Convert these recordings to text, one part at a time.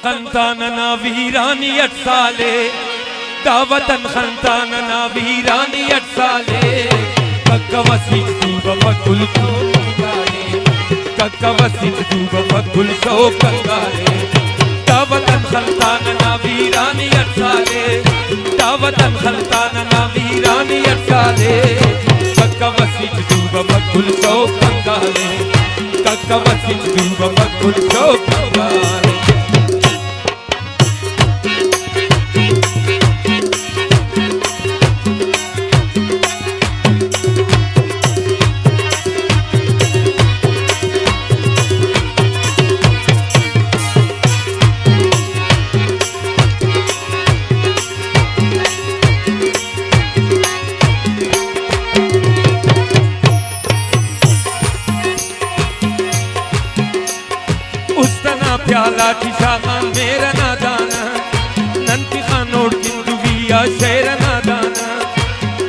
खंतानना वीरानियत साले दावतन खंतानना वीरानियत साले ककवसित दूब फकुल कंगाले ककवसित दूब फकुल सो कंगाले दावतन खंतानना वीरानियत साले दावतन खंतानना वीरानियत साले ककवसित दूब फकुल सो कंगाले ककवसित दूब फकुल सो कंगाले प्याला शाखा मेरा नादाना नंती खानोड़ किंदुविया शेर नादाना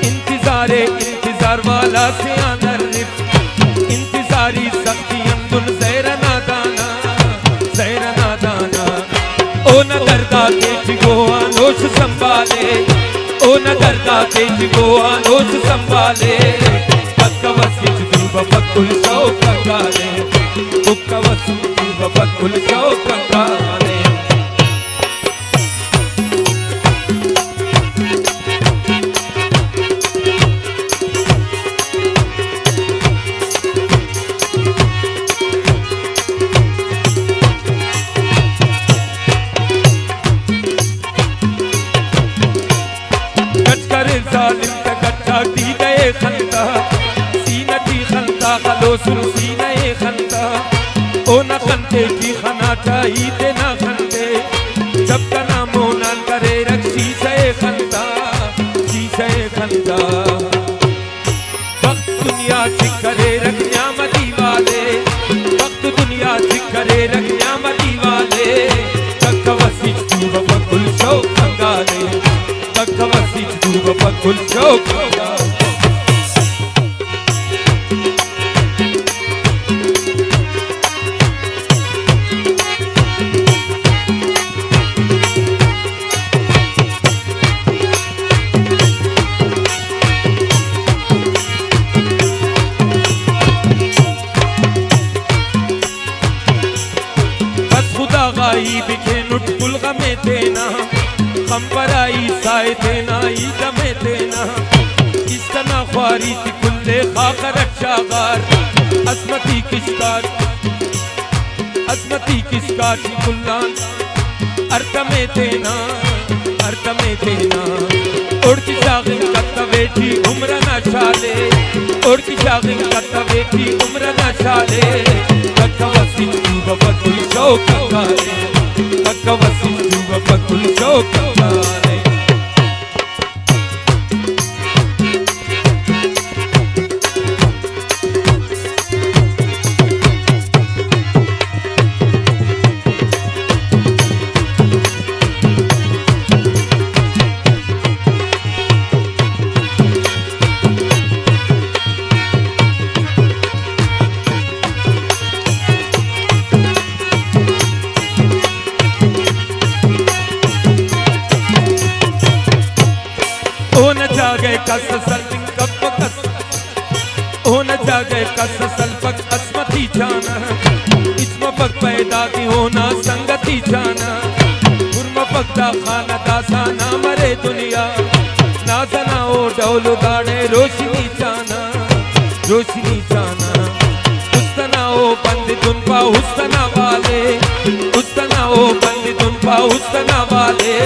इंतजार वाला से आनर इंतजारी सख्ती अंदुल ज़ैर नादाना ओ न करदा के जिगो आनोश संभाले ओ न करदा के जिगो आनोश संभाले ककवसित दूब फकुल सो कंगाले ककवसित फकुल सो कंगाले गच करे जालिम का गट्ठा दी गए खंता सीनती खंता खलो सुरसी नए खंता ओ न खंते की खनाटा ईते न खंते जब का नाम मोनन करे रक्षी से खंता वक्त दुनिया करे रख न्यामती वाले वक्त दुनिया करे रख न्यामती वाले ककवसित दूब फकुल सो कंगाले ककवसित दूब फकुल सो कंगाले बिखे नुटकुल गमे देना कम पराई साए देना ई गमे देना इस तना ख्वारी कुल्ले खाकर रक्षागार असमती किसकार कुल्लान अर्तमे देना उड़ की शागिन कत्तवेठी उम्र न शाले उड़ की शागिन कत्तवेठी उम्र न शाले ककवसित दूब फकुल सो कंगाले ककवसित दूब फकुल सो कंगाले जागे कस सल्पिंग कप कस ओ न जागे कस सल्पक असमती जाना इसम पक पैदा की होना संगति जाना गुरम पकदा खाना दासा ना मरे दुनिया नाजना ओ डौल गाड़े रोशनी जाना उस्तना ओ बंद दुनपा उस्तना वाले उस्तना ओ बंद दुनपा उस्तना वाले